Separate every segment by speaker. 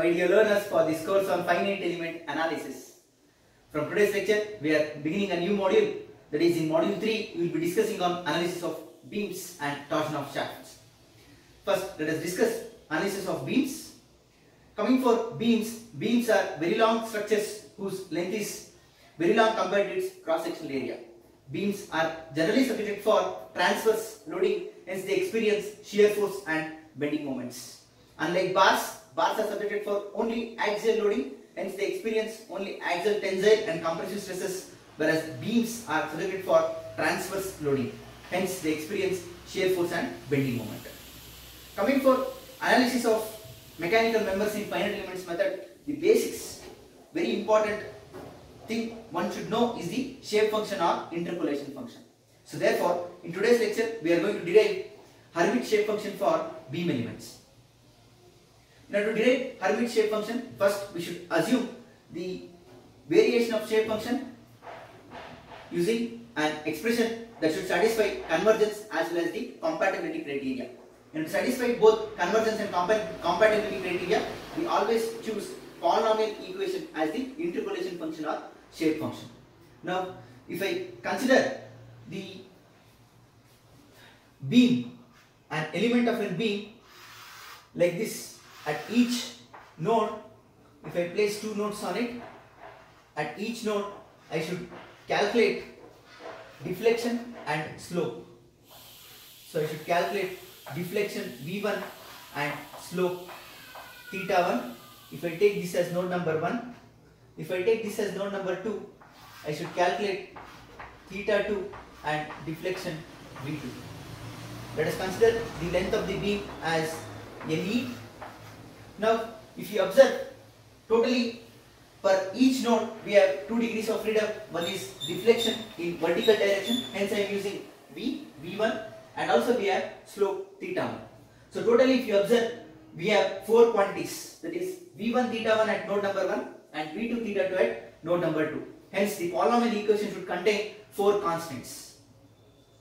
Speaker 1: my dear learners, for this course on finite element analysis. From today's lecture, we are beginning a new module. That is, in module 3, we will be discussing on analysis of beams and torsion of shafts. First, let us discuss analysis of beams. Coming for beams, beams are very long structures whose length is very long compared to its cross-sectional area. Beams are generally subjected for transverse loading, hence they experience shear force and bending moments. Unlike bars, bars are subjected for only axial loading, hence they experience only axial tensile and compressive stresses, whereas beams are subjected for transverse loading, hence they experience shear force and bending moment. Coming for analysis of mechanical members in finite elements method, the basics, very important thing one should know is the shape function or interpolation function. So therefore, in today's lecture, we are going to derive Hermite shape function for beam elements. In order to derive Hermite shape function, first we should assume the variation of shape function using an expression that should satisfy convergence as well as the compatibility criteria. And to satisfy both convergence and compatibility criteria, we always choose polynomial equation as the interpolation function or shape function. Now, if I consider the beam, an element of a beam like this, at each node, if I place two nodes on it, at each node I should calculate deflection and slope. So I should calculate deflection V1 and slope theta 1. If I take this as node number 1, if I take this as node number 2, I should calculate theta 2 and deflection V2. Let us consider the length of the beam as LE. Now, if you observe, totally per each node we have 2 degrees of freedom. One is deflection in vertical direction, hence I am using V1, and also we have slope theta 1. So totally if you observe, we have 4 quantities, that is V1 theta 1 at node number 1 and V2 theta 2 at node number 2. Hence the polynomial equation should contain 4 constants.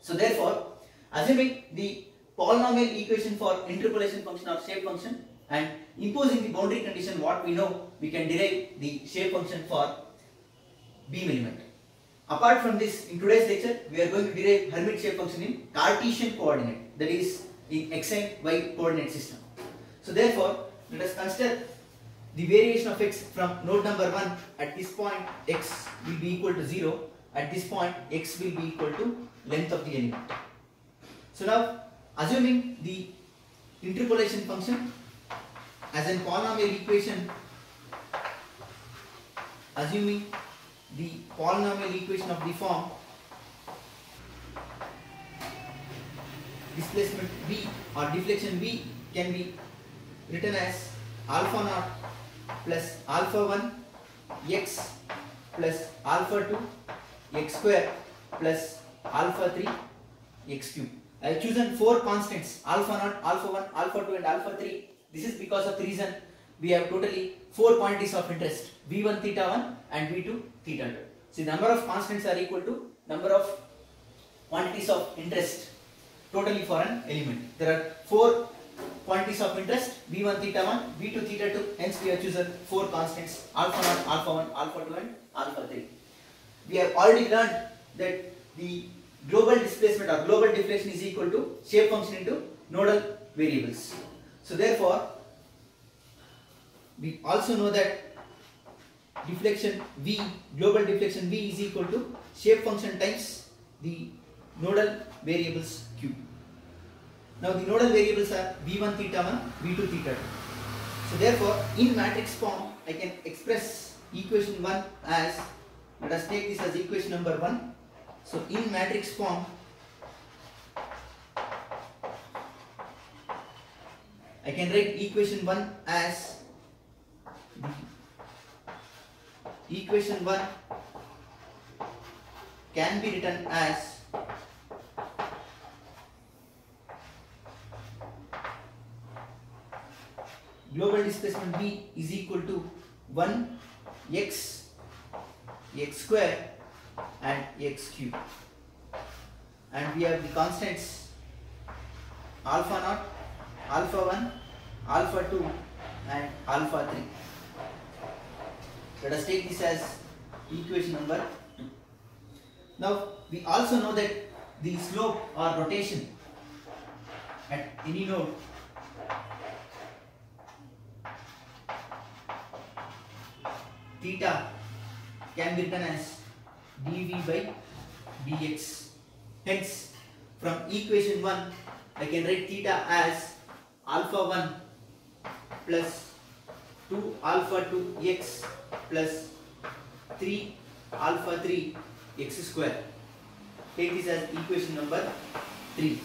Speaker 1: So therefore, assuming the polynomial equation for interpolation function or shape function and imposing the boundary condition what we know, we can derive the shape function for beam element. Apart from this, in today's lecture, we are going to derive Hermite shape function in Cartesian coordinate, that is in x and y coordinate system. So therefore, let us consider the variation of x from node number 1. At this point, x will be equal to 0. At this point, x will be equal to length of the element. So now, assuming the interpolation function as an polynomial equation, assuming the polynomial equation of the form displacement V or deflection V can be written as alpha naught plus alpha 1 x plus alpha 2 x square plus alpha 3 x cube. I have chosen 4 constants, alpha naught, alpha 1, alpha 2 and alpha 3. This is because of the reason we have totally 4 quantities of interest, V1 theta 1 and V2 theta 2. So the number of constants are equal to number of quantities of interest totally for an element. There are 4 quantities of interest, V1 theta 1, V2 theta 2, hence we have chosen 4 constants, alpha naught, alpha 1, alpha 2 and alpha 3. We have already learned that the global displacement or global deflection is equal to shape function into nodal variables. So therefore, we also know that deflection V, global deflection V is equal to shape function times the nodal variables cube. Now the nodal variables are V1 theta 1, V2 theta 2. So therefore, in matrix form, I can express equation 1 as, let us take this as equation number 1. So in matrix form, I can write equation 1 as equation 1 can be written as global displacement V is equal to 1 x square and x cube, and we have the constants alpha naught, alpha 1, alpha 2 and alpha 3. Let us take this as equation number 2. Now we also know that the slope or rotation at any node theta can be written as dv by dx. Hence, from equation 1, I can write theta as alpha 1 plus 2 alpha 2 x plus 3 alpha 3 x square. Take this as equation number 3.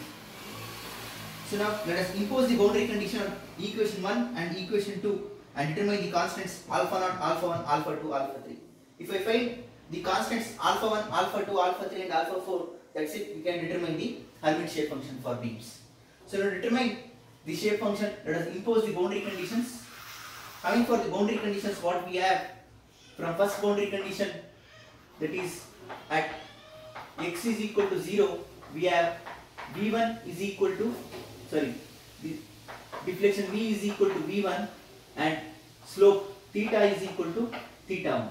Speaker 1: So now let us impose the boundary condition on equation 1 and equation 2 and determine the constants alpha 0, alpha 1, alpha 2, alpha 3. If I find the constants alpha 1, alpha 2, alpha 3 and alpha 4, that's it, we can determine the Hermite shape function for beams. So to determine the shape function, let us impose the boundary conditions. Coming for the boundary conditions, what we have from first boundary condition, that is at x is equal to 0, we have v1 is equal to, the deflection v is equal to v1 and slope theta is equal to theta 1.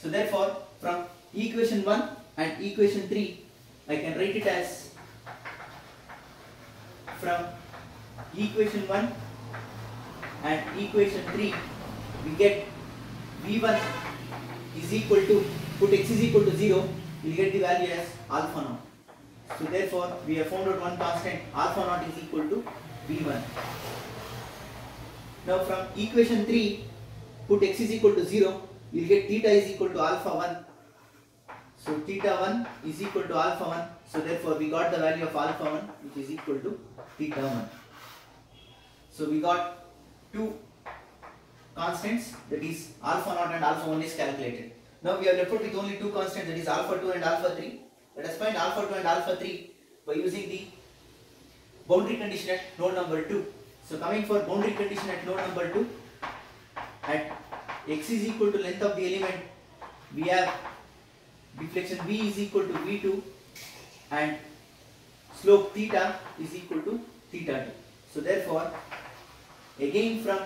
Speaker 1: So therefore, from equation 1 and equation 3, I can write it as, from equation 1 and equation 3, we get v1 is equal to, put x is equal to 0, we will get the value as alpha 0. So therefore, we have found out one constant, alpha 0 is equal to v1. Now from equation 3, put x is equal to 0, we will get theta is equal to alpha 1. So theta 1 is equal to alpha 1. So therefore, we got the value of alpha 1, which is equal to theta 1. So we got two constants, that is alpha 0 and alpha 1 is calculated. Now we are left with only two constants, that is alpha 2 and alpha 3. Let us find alpha 2 and alpha 3 by using the boundary condition at node number 2. So coming for boundary condition at node number 2, at x is equal to length of the element, we have deflection v is equal to v2 and slope theta is equal to theta 2. So therefore, again from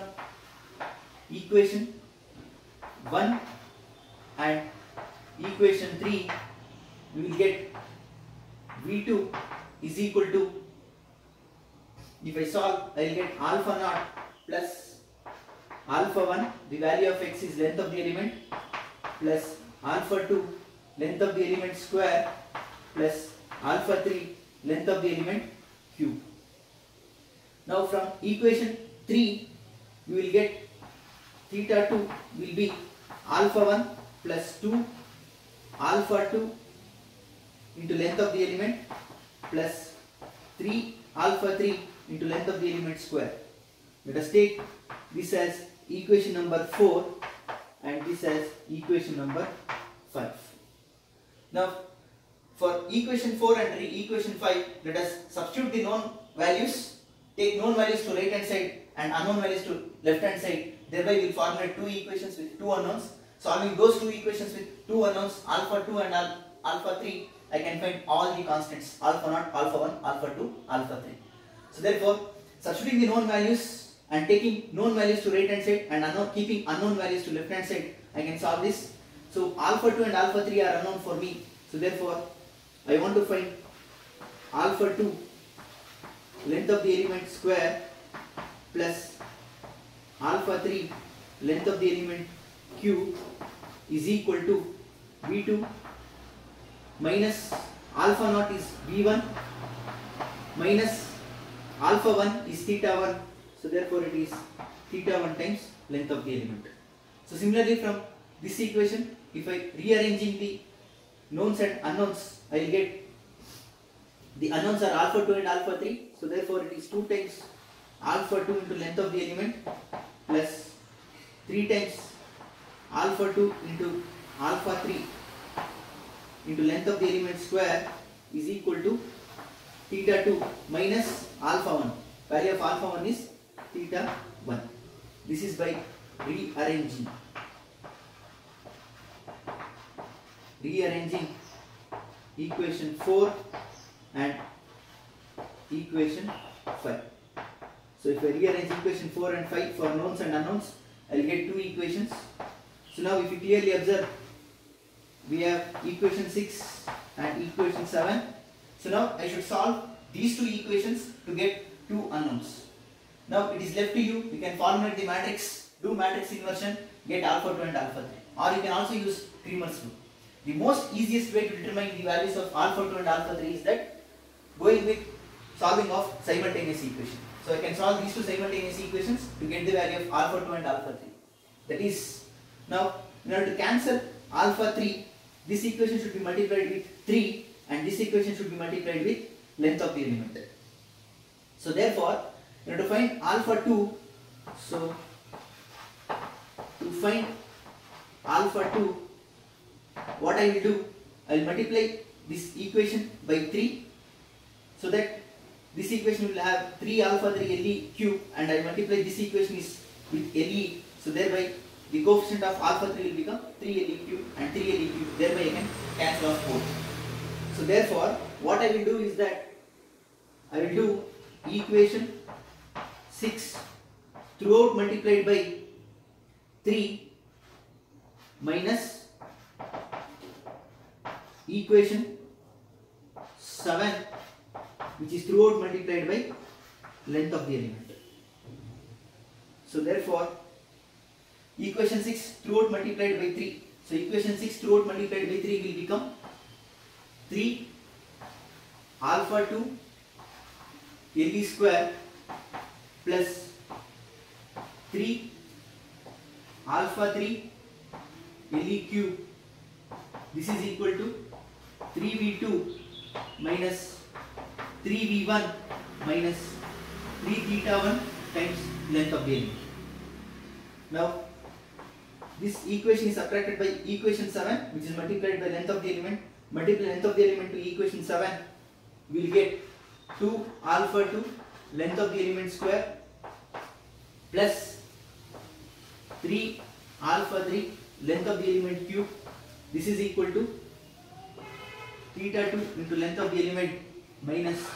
Speaker 1: equation 1 and equation 3, we will get v2 is equal to, if I solve, I will get alpha 0 plus alpha 1, the value of x is length of the element, plus alpha 2, length of the element square, plus alpha 3, length of the element cube. Now from equation 3, we will get theta 2 will be alpha 1 plus 2 alpha 2 into length of the element plus 3 alpha 3 into length of the element square. Let us take this as equation number 4 and this as equation number 5. Now for equation 4 and equation 5, let us substitute the known values, take known values to right hand side and unknown values to left hand side. Thereby we will formulate two equations with two unknowns. Solving those two equations with two unknowns, alpha 2 and alpha 3, I can find all the constants, alpha 0, alpha 1, alpha 2, alpha 3. So therefore, substituting the known values and taking known values to right hand side and keeping unknown values to left hand side, I can solve this. So alpha 2 and alpha 3 are unknown for me. So therefore, I want to find alpha 2, length of the element square, plus alpha 3, length of the element cube, is equal to v2 minus alpha 0 is v1 minus alpha 1 is theta 1. So therefore it is theta 1 times length of the element. So similarly from this equation, if I rearranging the knowns and unknowns, I will get the unknowns are alpha 2 and alpha 3. So therefore it is 2 times alpha 2 into length of the element plus 3 times alpha 2 into alpha 3 into length of the element square is equal to theta 2 minus alpha 1. Value of alpha 1 is theta 1. This is by rearranging equation 4 and equation 5. So if I rearrange equation 4 and 5 for knowns and unknowns, I will get two equations. So now if you clearly observe, we have equation 6 and equation 7. So now I should solve these two equations to get two unknowns. Now it is left to you. You can formulate the matrix, do matrix inversion, get alpha 2 and alpha 3. Or you can also use Cramer's rule. The most easiest way to determine the values of alpha 2 and alpha 3 is that going with solving of simultaneous equation. So I can solve these two simultaneous equations to get the value of alpha 2 and alpha 3. That is, now in order to cancel alpha 3, this equation should be multiplied with 3 and this equation should be multiplied with length of the element. So therefore, in order to find alpha 2, so to find alpha 2, what I will do, I will multiply this equation by 3 so that this equation will have 3 alpha 3 Le cube, and I multiply this equation is with Le, so thereby the coefficient of alpha 3 will become 3 Le cube and 3 Le cube, thereby I can cancel off both. So therefore what I will do is that I will do equation 6 throughout multiplied by 3 minus equation 7 which is throughout multiplied by length of the element. So therefore equation 6 throughout multiplied by 3. So equation 6 throughout multiplied by 3 will become 3 alpha 2 Le square plus 3 alpha 3 Le cube. This is equal to 3v2 minus 3v1 minus 3 theta 1 times length of the element. Now this equation is subtracted by equation 7 which is multiplied by length of the element. Multiply length of the element to equation 7, we will get 2 alpha 2 length of the element square plus 3 alpha 3 length of the element cube. This is equal to theta 2 into length of the element minus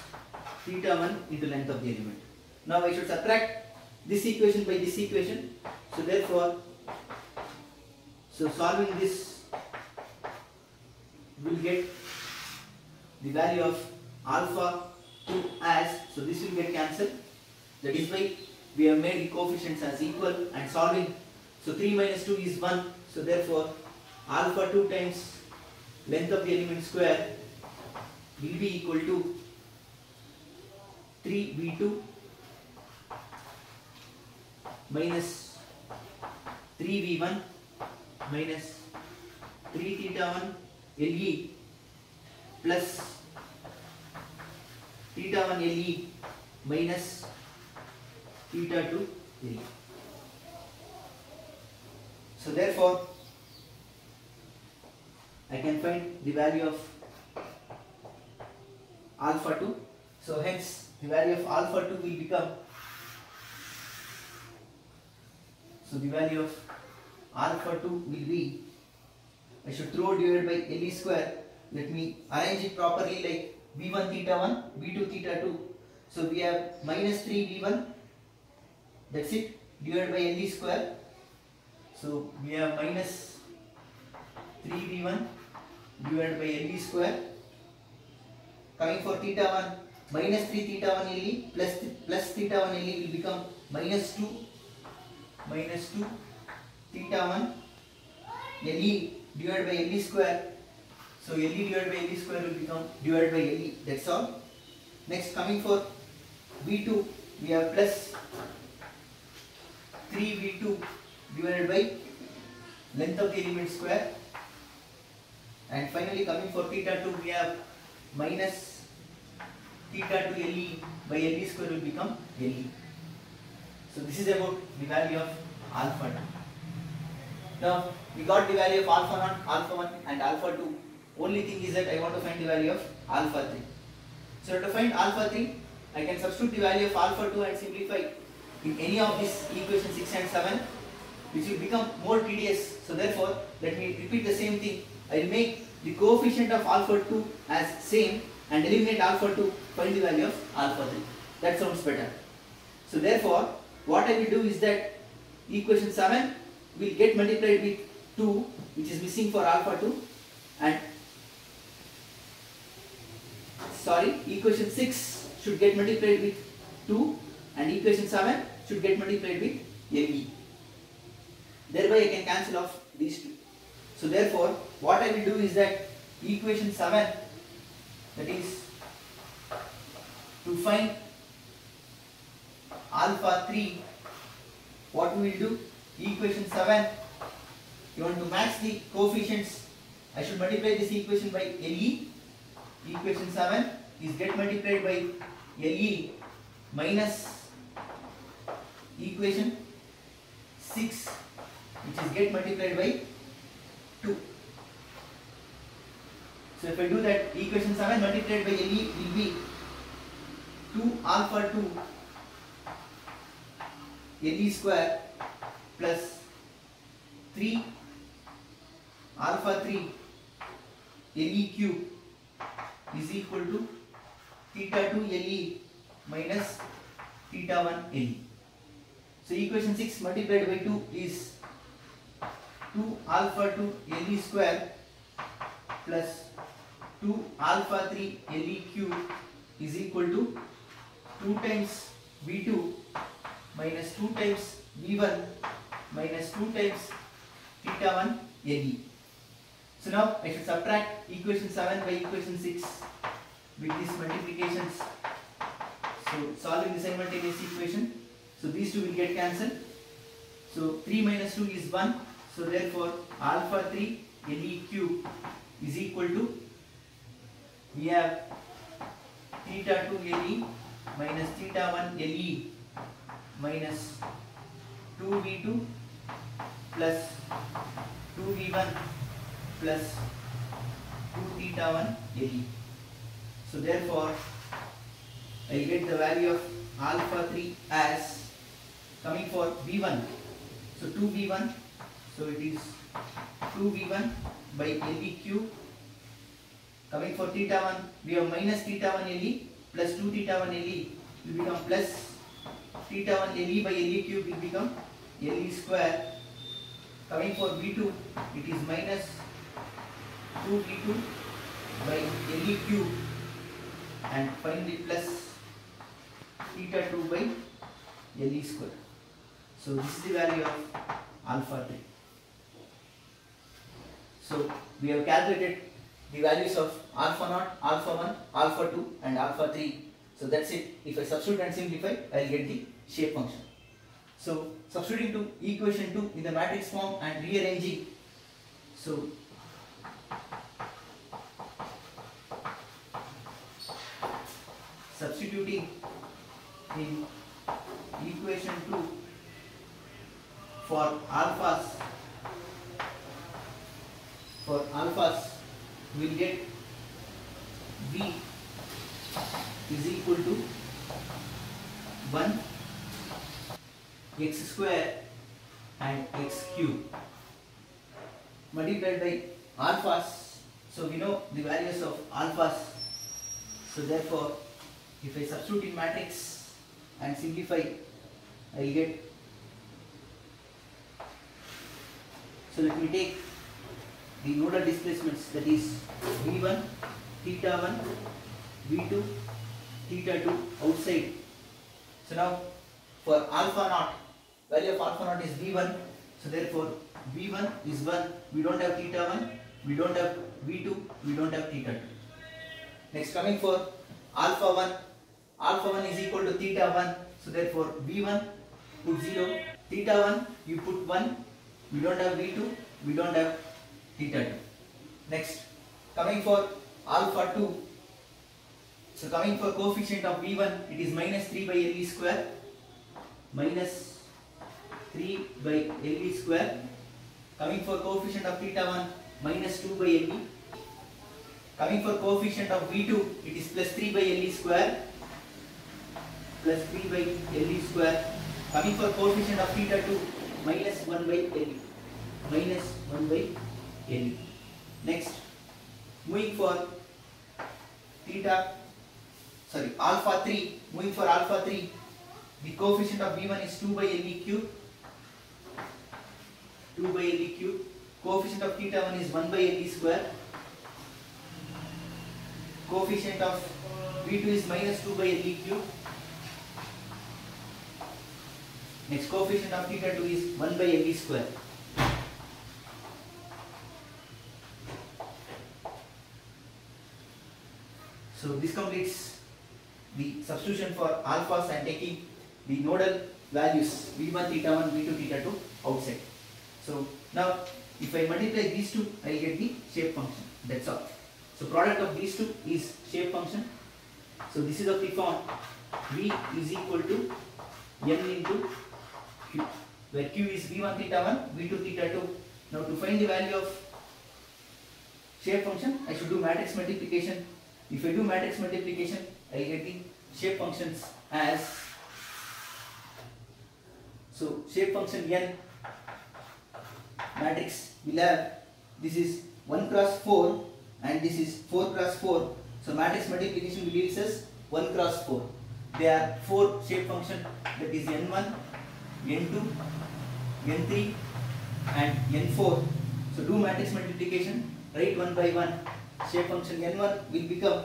Speaker 1: theta 1 into length of the element. Now I should subtract this equation by this equation. So therefore, solving this will get the value of alpha 2 as, so this will get cancelled. That is why we have made the coefficients as equal and solving. So 3 minus 2 is 1. So therefore alpha 2 times length of the element square will be equal to 3v2 minus 3v1 minus 3 theta 1 Le plus theta 1 Le minus theta 2 Le. So therefore I can find the value of alpha 2. So hence the value of alpha 2 will become, so the value of alpha 2 will be, I should throw divided by Le square. Let me arrange it properly like v1 theta 1, v2 theta 2. So we have minus 3 v1, that's it, divided by Le square. So we have minus 3 v1 divided by Le square. Coming for theta 1, minus 3 theta 1 Le plus theta 1 Le will become minus 2 theta 1 Le divided by Le square. So Le divided by Le square will become divided by Le. That's all. Next, coming for v2, we have plus 3v2 divided by length of the element square. And finally, coming for theta 2, we have minus theta 2 Le by Le square will become Le. So this is about the value of alpha 2. Now we got the value of alpha 1, alpha 1 and alpha 2. Only thing is that I want to find the value of alpha 3. So to find alpha 3, I can substitute the value of alpha 2 and simplify in any of these equations 6 and 7, which will become more tedious. So therefore, let me repeat the same thing. I will make the coefficient of alpha 2 as same and eliminate alpha 2, find the value of alpha 3. That sounds better. So therefore, what I will do is that equation 7 will get multiplied with 2, which is missing for alpha 2, and equation 6 should get multiplied with 2, and equation 7 should get multiplied with LE. Thereby I can cancel off these two. So therefore, what I will do is that equation 7, that is to find alpha 3, what we will do, equation 7, you want to match the coefficients, I should multiply this equation by LE. Equation 7 is get multiplied by LE minus equation 6, which is get multiplied by 2. So if I do that, equation 7 multiplied by LE will be 2 alpha 2 LE square plus 3 alpha 3 LE cube is equal to theta 2 LE minus theta 1 LE. So equation 6 multiplied by 2 is 2 alpha 2 LE square plus 2 alpha 3 LE cube is equal to 2 times V2 minus 2 times V1 minus 2 times theta 1 LE. So now I should subtract equation 7 by equation 6 with these multiplications. So solving the simultaneous equation, so these two will get cancelled. So 3 minus 2 is 1. So therefore alpha 3 LE cube is equal to, we have theta 2 LE minus theta 1 LE minus 2V2 plus 2V1 plus 2 theta 1 LE. So therefore I will get the value of alpha 3 as coming for V1. So 2V1, so it is 2V1 by LE cube. Coming for theta 1, we have minus theta 1 LE plus 2 theta 1 LE will become plus theta 1 LE by LE cube will become LE square. Coming for V2, it is minus 2V2 by LE cube, and finally plus theta 2 by LE square. So this is the value of alpha 3. So we have calculated the values of alpha 0, alpha 1, alpha 2 and alpha 3. So that's it. If I substitute and simplify, I will get the shape function. So substituting to equation 2 in the matrix form and rearranging. So substituting in equation 2 for alphas, we will get V is equal to 1 x square and x cube multiplied by alphas. So we know the values of alphas. So therefore, if I substitute in matrix and simplify, I will get. So let me take the nodal displacements, that is V1, theta 1, V2, theta 2 outside. So now for alpha naught, value of alpha naught is V1. So therefore V1 is 1. We don't have theta 1, we don't have V2, we don't have theta 2. Next, coming for alpha 1. Alpha 1 is equal to theta 1. So therefore V1 put 0. Theta 1 you put 1. We don't have V2, we don't have theta 2. Next, coming for alpha 2. So coming for coefficient of V1, it is minus 3 by LE square. Minus 3 by LE square. Coming for coefficient of theta 1, minus 2 by LE. Coming for coefficient of V2, it is plus 3 by LE square. Plus 3 by LE square. Coming for coefficient of theta 2, minus 1 by LE. Minus 1 by LE. Next, moving for alpha 3, moving for alpha 3, the coefficient of V1 is 2 by Le cube. 2 by Le cube. Coefficient of theta 1 is 1 by Le square. Coefficient of V2 is minus 2 by Le cube. Next, coefficient of theta 2 is 1 by Le square. So this completes the substitution for alphas and taking the nodal values V1 theta 1, V2 theta 2 outside. So now if I multiply these two, I will get the shape function. That's all. So product of these two is shape function. So this is of the form V is equal to N into Q, where Q is V1 theta 1, V2 theta 2. Now to find the value of shape function, I should do matrix multiplication. If I do matrix multiplication, I will get the shape functions as, so shape function N matrix will have, this is 1 cross 4 and this is 4 cross 4. So matrix multiplication will gives us 1 cross 4. There are 4 shape function, that is N1, N2, N3 and N4. So do matrix multiplication, write one by one. Shape function N1 will become,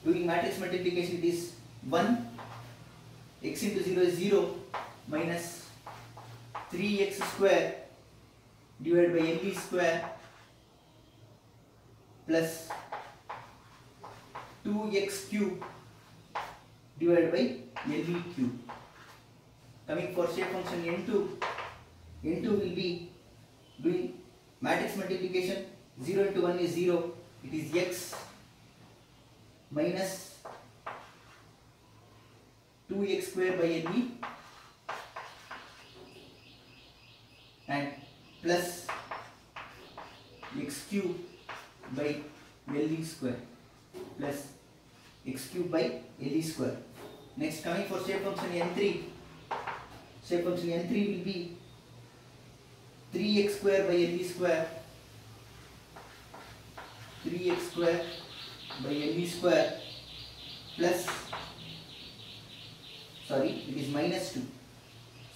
Speaker 1: doing matrix multiplication, it is 1, x into 0 is 0, minus 3x square divided by Le square plus 2x cube divided by Le cube. Coming for shape function N2, N2 will be doing matrix multiplication, 0 into 1 is 0, it is x minus 2x square by Le and plus x cube by Le square plus x cube by Le square. Next, coming for shape function N3, shape function N3 will be 3x square by Le square, 3x square by Le square plus, it is minus 2.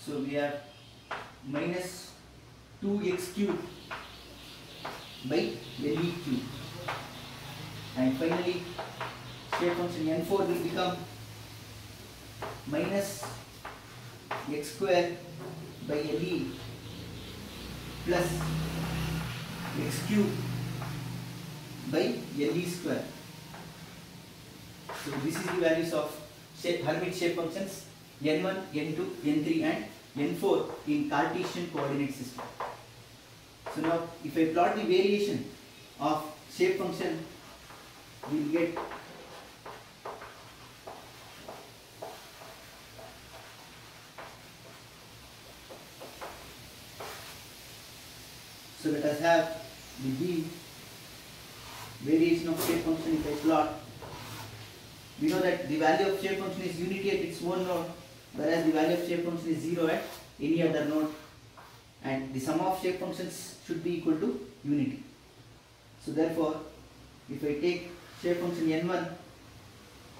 Speaker 1: So we have minus 2x cube by Le cube. And finally, shape function N4 will become minus x square by Le plus x cube by Le square. So this is the values of Hermite shape functions N1, N2, N3 and N4 in Cartesian coordinate system. So now if I plot the variation of shape function, we will get so let us have the B variation of shape function. If I plot, we know that the value of shape function is unity at its own node, whereas the value of shape function is 0 at any other node, and the sum of shape functions should be equal to unity. So therefore, if I take shape function N1,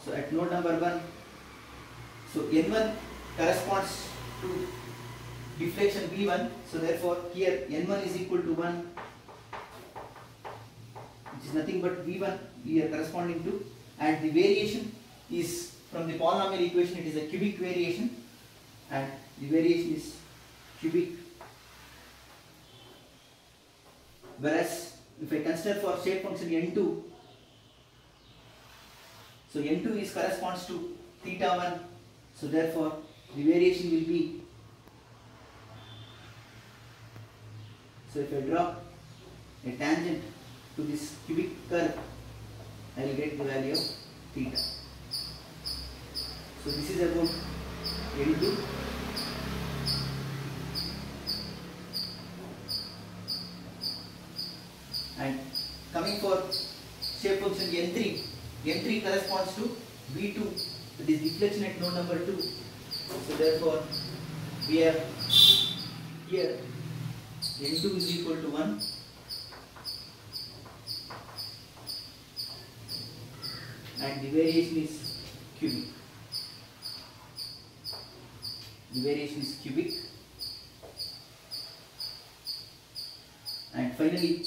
Speaker 1: so at node number 1, so N1 corresponds to deflection V1, so therefore here N1 is equal to 1, which is nothing but V1 we are corresponding to, and the variation is from the polynomial equation, it is a cubic variation, and the variation is cubic. Whereas if I consider for shape function N2, so N2 is corresponds to theta 1, so therefore the variation will be, so if I draw a tangent to this cubic curve, I will get the value of theta. So this is about N2. And coming for shape function N3, N3 corresponds to V2, that is deflection at node number 2. So therefore we have here N2 is equal to 1, and the variation is cubic. the variation is cubic. And finally,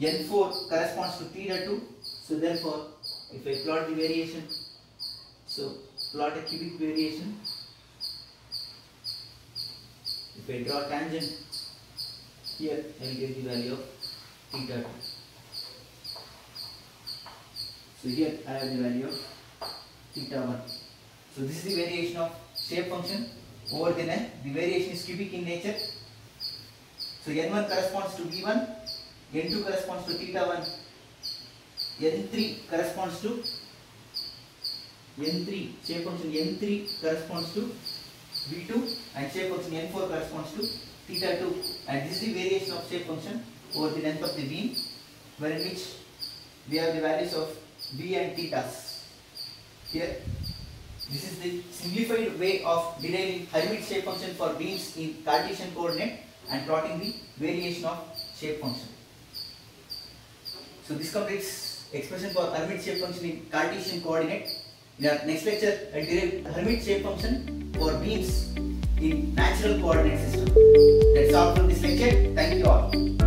Speaker 1: n4 corresponds to theta 2. So therefore, if I plot the variation, so plot a cubic variation. If I draw tangent here, I will get the value of theta 2. So here I have the value of theta 1. So this is the variation of shape function over the length. The variation is cubic in nature. So n1 corresponds to v1, n2 corresponds to theta 1, n3 corresponds to n3, shape function n3 corresponds to v2, and shape function n4 corresponds to theta 2. And this is the variation of shape function over the length of the beam, wherein which we have the values of v and thetas. Here, this is the simplified way of deriving Hermite shape function for beams in Cartesian coordinate and plotting the variation of shape function. So this completes expression for Hermite shape function in Cartesian coordinate. In our next lecture, I will derive Hermite shape function for beams in natural coordinate system. That's all from this lecture. Thank you all.